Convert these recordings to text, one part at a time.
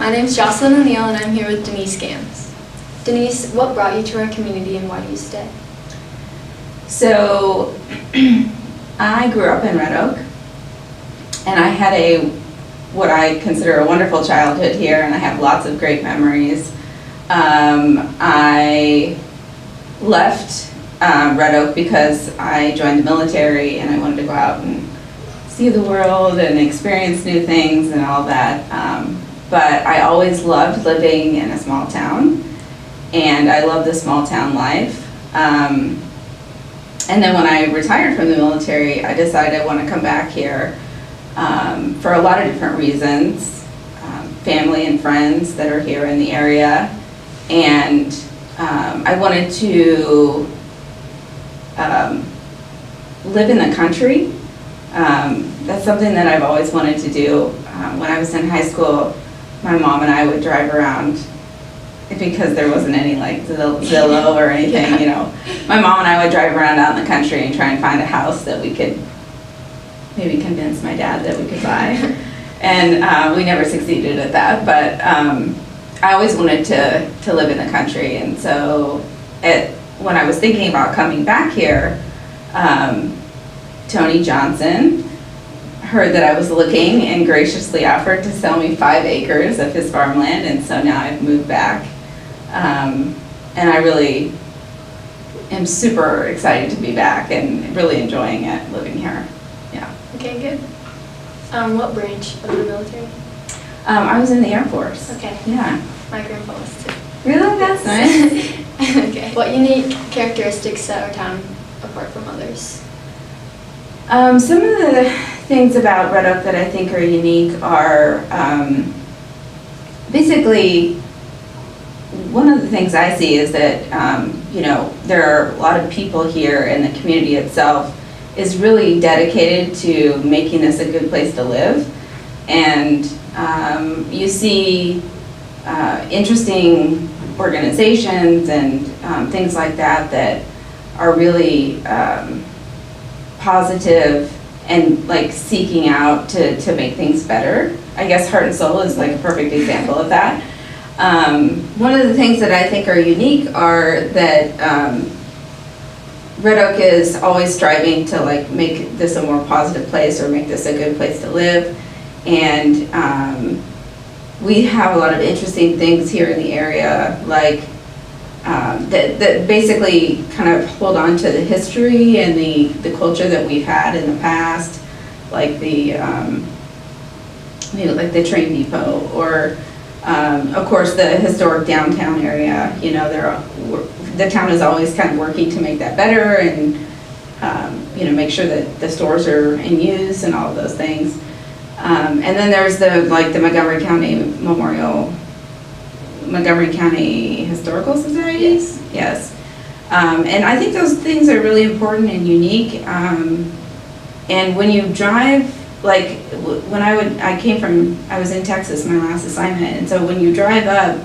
My name's Jocelyn and I'm here with Denise Gambs. Denise, what brought you to our community and why do you stay? So, I grew up in Red Oak, and I had what I consider a wonderful childhood here, and I have lots of great memories. I left Red Oak because I joined the military and I wanted to go out and see the world and experience new things and all that. But I always loved living in a small town, and I love the small town life. And then when I retired from the military, I decided I want to come back here for a lot of different reasons. Family and friends that are here in the area, and I wanted to live in the country. That's something that I've always wanted to do. When I was in high school, my mom and I would drive around, because there wasn't any like Zillow or anything, you know. My mom and I would drive around out in the country and try and find a house that we could maybe convince my dad that we could buy. And we never succeeded at that, but I always wanted to live in the country. And so when I was thinking about coming back here, Tony Johnson heard that I was looking and graciously offered to sell me 5 acres of his farmland, and so now I've moved back. And I really am super excited to be back and really enjoying it, living here. Yeah. Okay, good. What branch of the military? I was in the Air Force. Okay. Yeah. My grandpa was too. Really? That's nice. Okay. What unique characteristics set our town apart from others? Some of the things about Red Oak that I think are unique are basically, one of the things I see is that you know, there are a lot of people here, and the community itself is really dedicated to making this a good place to live. And you see interesting organizations and things like that that are really positive and like seeking out to make things better. I guess Heart and Soul is like a perfect example of that. One of the things that I think are unique are that Red Oak is always striving to like make this a more positive place or make this a good place to live. And we have a lot of interesting things here in the area, like that basically kind of hold on to the history and the culture that we've had in the past, like the like the train depot, or of course the historic downtown area. You know, the town is always kind of working to make that better, and you know, make sure that the stores are in use and all of those things. And then there's the Montgomery County Historical Society. Yes. Yes. And I think those things are really important and unique. And when you drive, like when I was in Texas, my last assignment, and so when you drive up,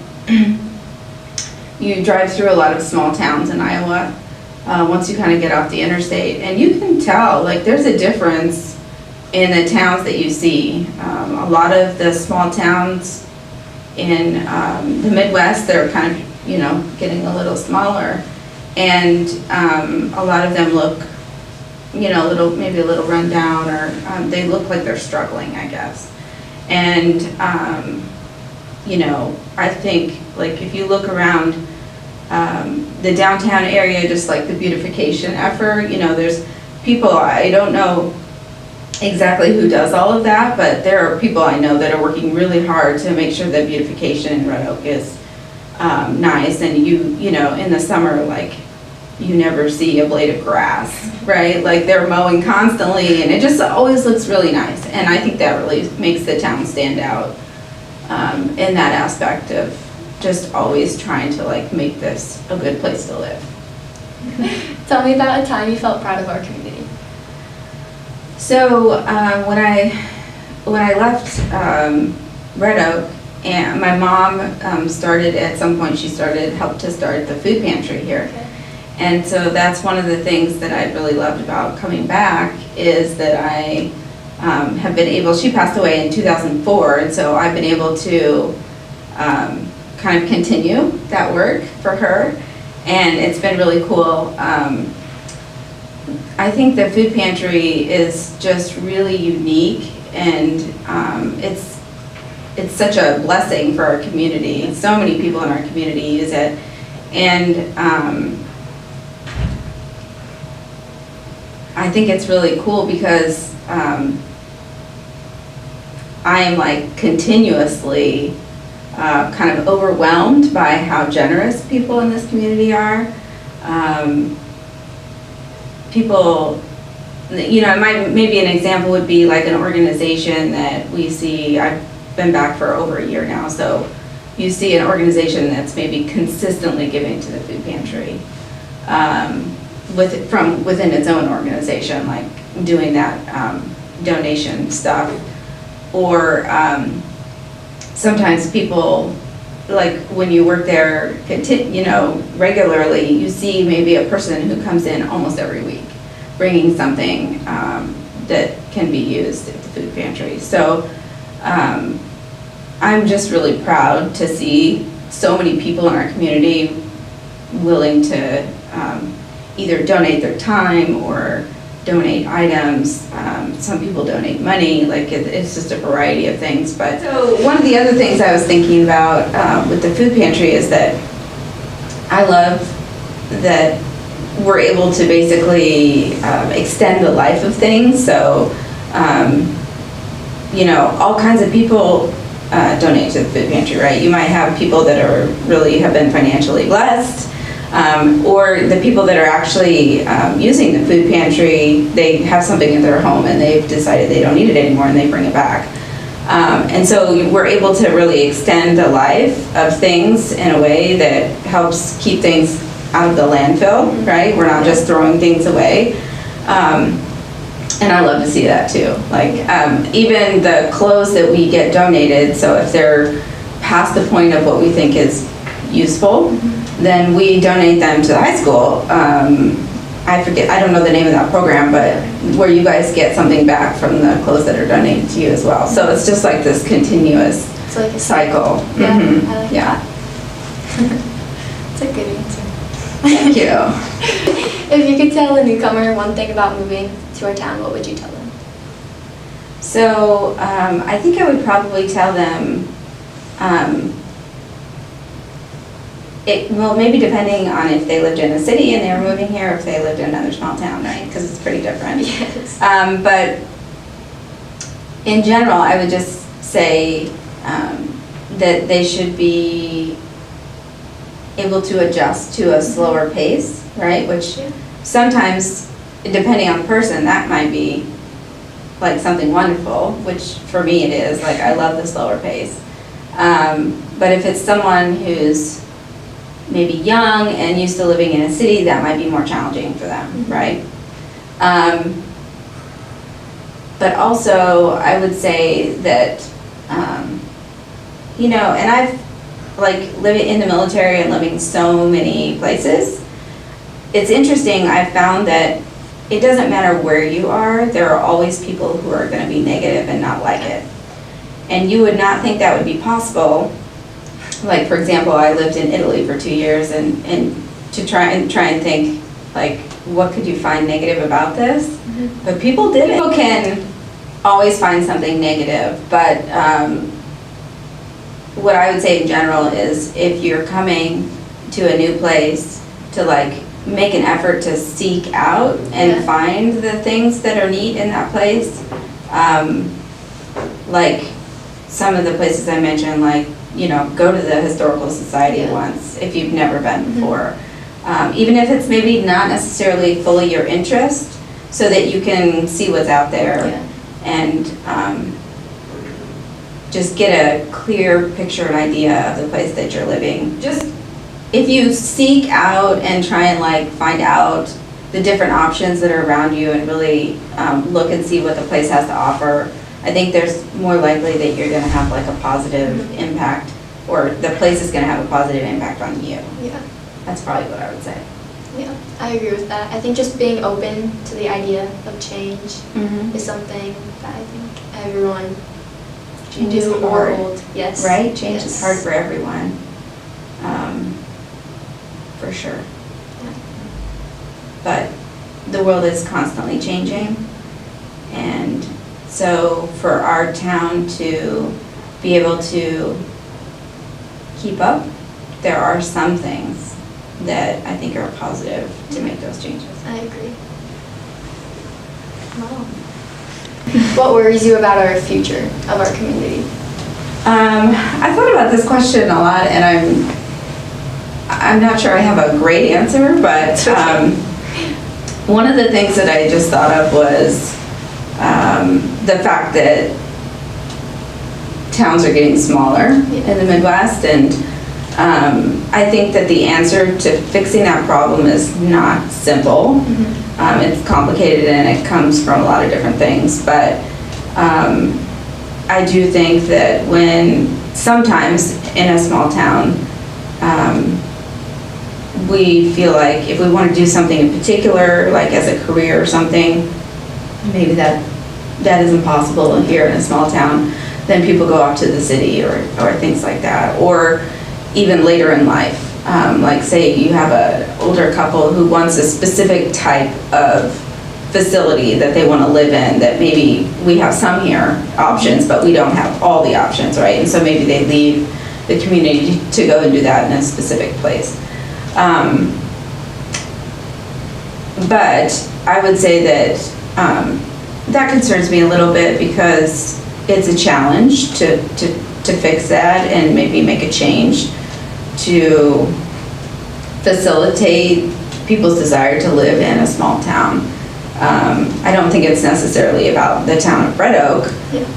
you drive through a lot of small towns in Iowa once you kind of get off the interstate, and you can tell like there's a difference in the towns that you see. A lot of the small towns in the Midwest, they're kind of, you know, getting a little smaller, and a lot of them look, you know, maybe a little run down, or they look like they're struggling, I guess. And you know, I think like if you look around the downtown area, just like the beautification effort, you know, there's people, I don't know exactly who does all of that, but there are people I know that are working really hard to make sure that beautification in Red Oak is nice. And you know, in the summer, like you never see a blade of grass, right? Like they're mowing constantly, and it just always looks really nice. And I think that really makes the town stand out in that aspect of just always trying to like make this a good place to live. Tell me about a time you felt proud of our community. So when I left Red Oak, and my mom started at some point, helped to start the food pantry here. Okay. And so that's one of the things that I really loved about coming back, is that I have been able, she passed away in 2004, and so I've been able to kind of continue that work for her, and it's been really cool. I think the food pantry is just really unique, and it's such a blessing for our community. So many people in our community use it, and I think it's really cool because I am like continuously kind of overwhelmed by how generous people in this community are. People, you know, maybe an example would be like an organization that we see. I've been back for over a year now, so you see an organization that's maybe consistently giving to the food pantry from within its own organization, like doing that donation stuff. Or sometimes people, like when you work there, you know, regularly, you see maybe a person who comes in almost every week, bringing something that can be used at the food pantry. So I'm just really proud to see so many people in our community willing to either donate their time or donate items. Some people donate money, like it's just a variety of things. But so one of the other things I was thinking about with the food pantry is that I love that we're able to basically extend the life of things. So, you know, all kinds of people donate to the food pantry, right? You might have people that are really have been financially blessed, or the people that are actually using the food pantry, they have something in their home and they've decided they don't need it anymore and they bring it back. And so we're able to really extend the life of things in a way that helps keep things out of the landfill, right? We're not just throwing things away. And I love to see that too. Like even the clothes that we get donated, so if they're past the point of what we think is useful, then we donate them to the high school. I forget, I don't know the name of that program, but where you guys get something back from the clothes that are donated to you as well. So it's just like this continuous like a cycle. Yeah, Mm-hmm. I like that. It's a good answer. Thank you. If you could tell a newcomer one thing about moving to our town, what would you tell them? So I think I would probably tell them, well, maybe depending on if they lived in a city and they were moving here, or if they lived in another small town, right? Because it's pretty different. Yes. But in general, I would just say that they should be able to adjust to a slower pace, right? Which sometimes, depending on the person, that might be like something wonderful, which for me it is. Like, I love the slower pace. But if it's someone who's maybe young and used to living in a city, that might be more challenging for them, right? But also, I would say that, you know, and I've like living in the military and living so many places, it's interesting, I've found that it doesn't matter where you are, there are always people who are going to be negative and not like it. And you would not think that would be possible. Like, for example, I lived in Italy for 2 years, and to try and think, like, what could you find negative about this? Mm-hmm. But people did it. People can always find something negative, but what I would say in general is if you're coming to a new place, to like make an effort to seek out and find the things that are neat in that place. Like some of the places I mentioned, like, you know, go to the Historical Society once if you've never been before. Even if it's maybe not necessarily fully your interest, so that you can see what's out there and just get a clear picture and idea of the place that you're living. Just if you seek out and try and like find out the different options that are around you and really look and see what the place has to offer, I think there's more likely that you're going to have like a positive impact, or the place is going to have a positive impact on you. Yeah. That's probably what I would say. Yeah, I agree with that. I think just being open to the idea of change is something that I think everyone Change is new or hard. old. Yes. Right? Change is Yes. hard for everyone. For sure. Yeah. But the world is constantly changing. And so for our town to be able to keep up, there are some things that I think are positive to make those changes. I agree. Wow. What worries you about our future of our community? I thought about this question a lot, and I'm not sure I have a great answer, but one of the things that I just thought of was the fact that towns are getting smaller in the Midwest, and I think that the answer to fixing that problem is not simple. It's complicated and it comes from a lot of different things, but I do think that when sometimes in a small town we feel like if we want to do something in particular, like as a career or something, maybe that isn't possible here in a small town, then people go off to the city or things like that. Or even later in life, like say you have an older couple who wants a specific type of facility that they want to live in, that maybe we have some here options, but we don't have all the options, right? And so maybe they leave the community to go and do that in a specific place. But I would say that that concerns me a little bit, because it's a challenge to fix that and maybe make a change to facilitate people's desire to live in a small town. I don't think it's necessarily about the town of Red Oak.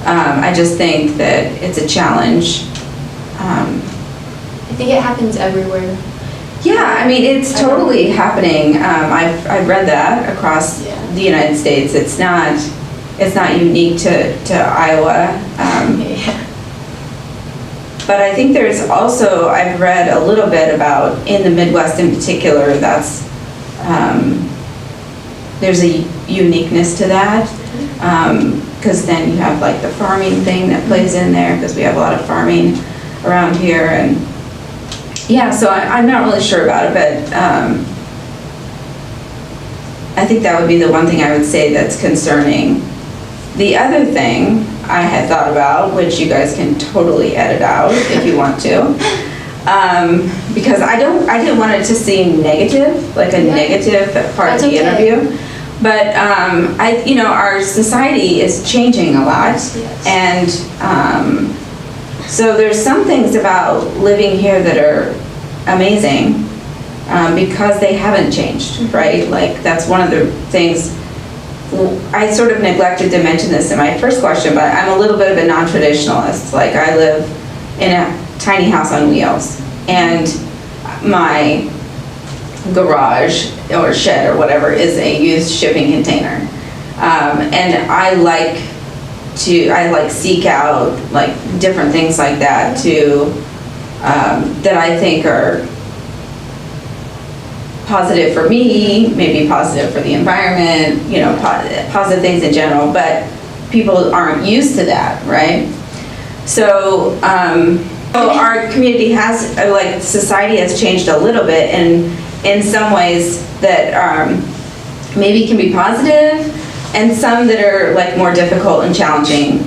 I just think that it's a challenge. I think it happens everywhere. Yeah, I mean, it's totally happening. I've read that across the United States. It's not unique to Iowa. But I think there's also, I've read a little bit about, in the Midwest in particular, that's there's a uniqueness to that, because then you have like the farming thing that plays in there, because we have a lot of farming around here. And yeah, so I'm not really sure about it, but I think that would be the one thing I would say that's concerning. The other thing I had thought about, which you guys can totally edit out if you want to, because I didn't want it to seem negative, like a negative part of the interview. But our society is changing a lot, and so there's some things about living here that are amazing because they haven't changed, right? Like that's one of the things. I sort of neglected to mention this in my first question, but I'm a little bit of a non-traditionalist. Like I live in a tiny house on wheels, and my garage or shed or whatever is a used shipping container. And I like seek out like different things like that that I think are positive for me, maybe positive for the environment, positive things in general, but people aren't used to that, right? So our community has, like society has changed a little bit, and in some ways that maybe can be positive, and some that are like more difficult and challenging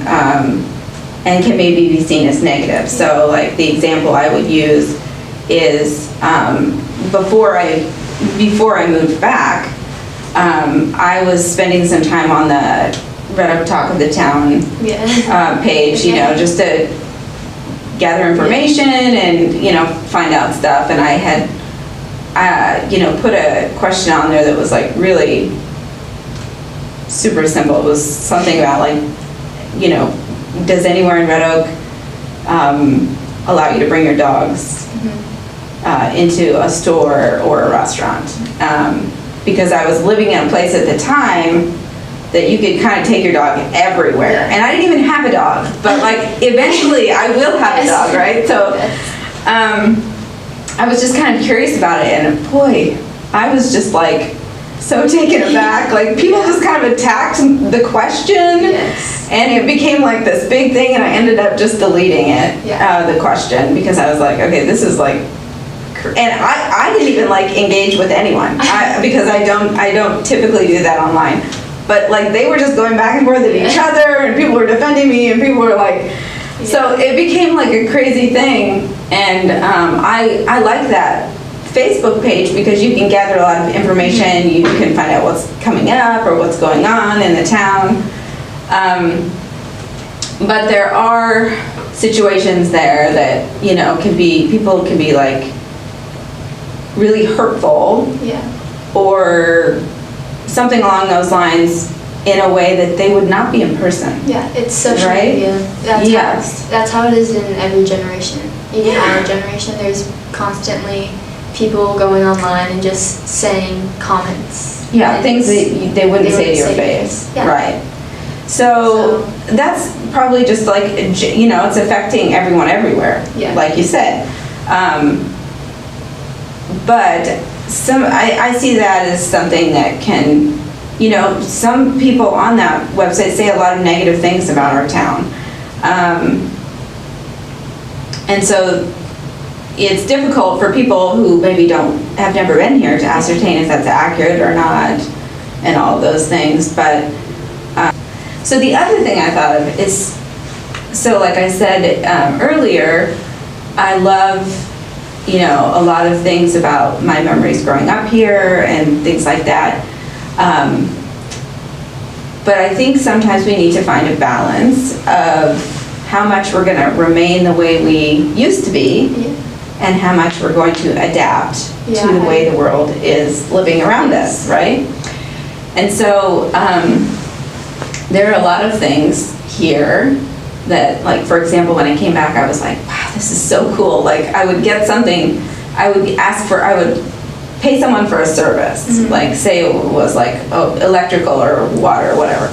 and can maybe be seen as negative. So like the example I would use is before I moved back, I was spending some time on the Red Oak Talk of the Town page, just to gather information and, find out stuff. And I had, put a question on there that was like really super simple. It was something about like, does anywhere in Red Oak allow you to bring your dogs into a store or a restaurant? Because I was living in a place at the time that you could kind of take your dog everywhere. And I didn't even have a dog, but like eventually I will have a dog, right? So I was just kind of curious about it, and boy, I was just like so taken aback. Like, people just kind of attacked the question, Yes. and it became like this big thing, and I ended up just deleting it, the question, because I was like, okay, this is like, and I didn't even like engage with anyone because I don't typically do that online. But like, they were just going back and forth at each other, and people were defending me, and people were like, so it became like a crazy thing. And I like that Facebook page because you can gather a lot of information. You can find out what's coming up or what's going on in the town. But there are situations there that, you know, people can be like really hurtful, or something along those lines in a way that they would not be in person. Yeah, it's social Right? media. That's how it is in every generation. Even our generation, there's constantly people going online and just saying comments. Yeah, things that they wouldn't say to your face. Yeah. Right. So that's probably just like, you know, it's affecting everyone everywhere, like you said. But I see that as something that can, you know, some people on that website say a lot of negative things about our town. And so it's difficult for people who maybe have never been here to ascertain if that's accurate or not, and all of those things. But so the other thing I thought of is, so like I said earlier, I love, you know, a lot of things about my memories growing up here and things like that. But I think sometimes we need to find a balance of how much we're going to remain the way we used to be, and how much we're going to adapt to the way the world is living around us, right? And so there are a lot of things here that, like, for example, when I came back, I was like, wow, this is so cool. Like, I would get something, I would pay someone for a service, like, say it was like electrical or water or whatever.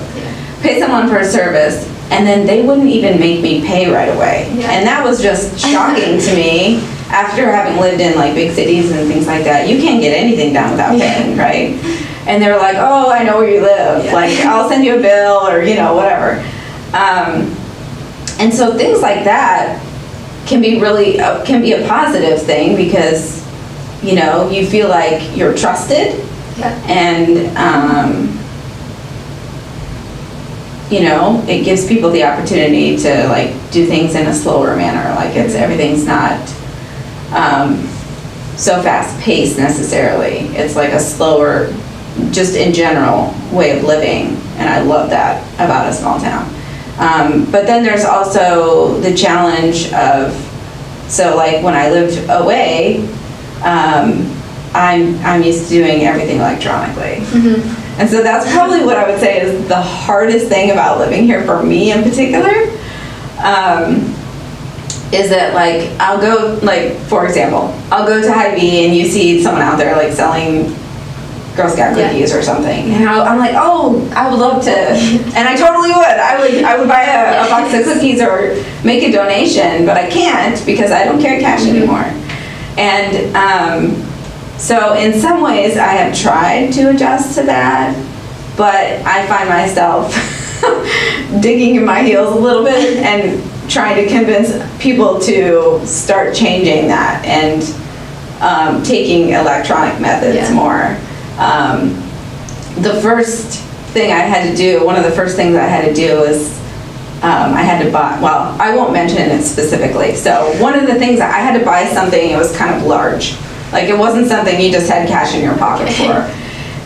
Pay someone for a service, and then they wouldn't even make me pay right away. And that was just shocking to me after having lived in like big cities and things like that. You can't get anything done without paying, right? And they were like, oh, I know where you live. Like, I'll send you a bill, or, you know, whatever. And so things like that can be really, can be a positive thing because, you know, you feel like you're trusted, and, you know, it gives people the opportunity to like do things in a slower manner. Like, everything's not so fast paced necessarily. It's like a slower, just in general, way of living, and I love that about a small town. But then there's also the challenge of, so like when I lived away, I'm used to doing everything electronically. And so that's probably what I would say is the hardest thing about living here for me in particular, is that like, I'll go, like, for example, I'll go to Hy-Vee and you see someone out there like selling Girl Scout cookies or something. And I'm like, oh, I would love to, and I totally would. I would buy a box of cookies or make a donation, but I can't because I don't carry cash anymore. And so in some ways I have tried to adjust to that, but I find myself digging in my heels a little bit and trying to convince people to start changing that and taking electronic methods more. The first thing I had to do, one of the first things I had to do was I had to buy, well, I won't mention it specifically. So one of the things, I had to buy something, it was kind of large. Like, it wasn't something you just had cash in your pocket for.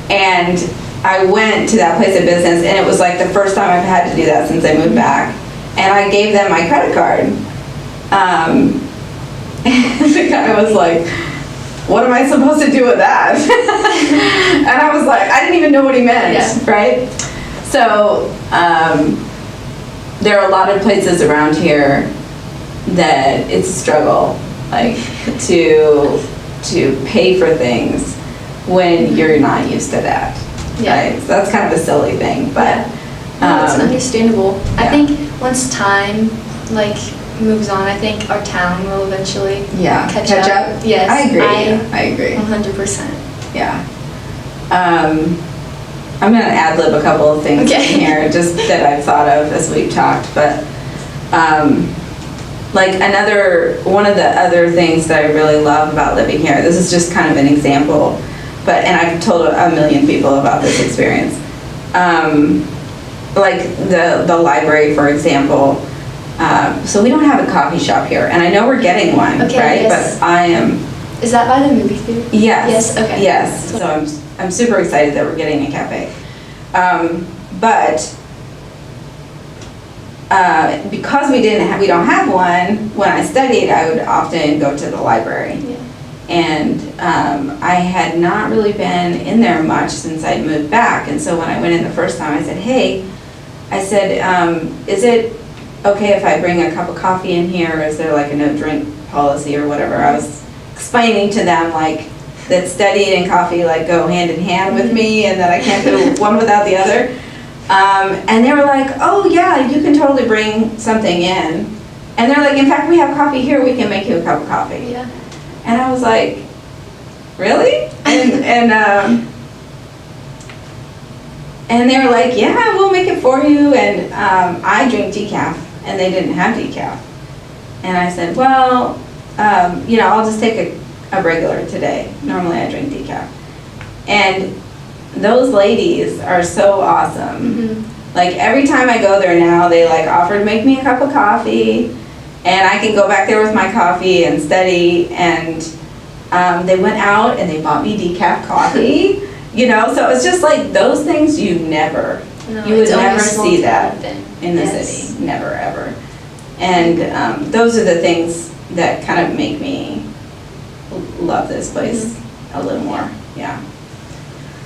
And I went to that place of business, and it was like the first time I've had to do that since I moved back. And I gave them my credit card. And the guy was like, what am I supposed to do with that? And I was like, I didn't even know what he meant, right? So there are a lot of places around here that it's a struggle, like, to pay for things when you're not used to that. Right? So that's kind of a silly thing, but no, it's understandable. I think once time like moves on, I think our town will eventually catch up. Yes, I agree. 100%. Yeah. I'm gonna ad-lib a couple of things Okay. in here, just that I've thought of as we've talked, but, like one of the other things that I really love about living here, this is just kind of an example, and I've told a million people about this experience. Like the library, for example. So we don't have a coffee shop here, and I know we're getting one, Okay, right? yes. But I am. Is that by the movie theater? Yes. Yes, okay. Yes, so I'm super excited that we're getting a cafe. But because we don't have one, when I studied, I would often go to the library. Yeah. And I had not really been in there much since I'd moved back, and so when I went in the first time, I said, hey, is it okay if I bring a cup of coffee in here, or is there like a no drink policy or whatever? I was explaining to them like that studying and coffee like go hand in hand with me, and that I can't do one without the other. And they were like, oh yeah, you can totally bring something in. And they're like, in fact, we have coffee here, we can make you a cup of coffee. Yeah. And I was like, really? And they were like, yeah, we'll make it for you. And I drink decaf, and they didn't have decaf. And I said, well, I'll just take a regular today. Normally I drink decaf. And those ladies are so awesome. Mm-hmm. Like every time I go there now, they like offer to make me a cup of coffee, and I can go back there with my coffee and study. And they went out and they bought me decaf coffee. So it's just like those things you would never see that in the city, never ever. And those are the things that kind of make me love this place a little more. Yeah.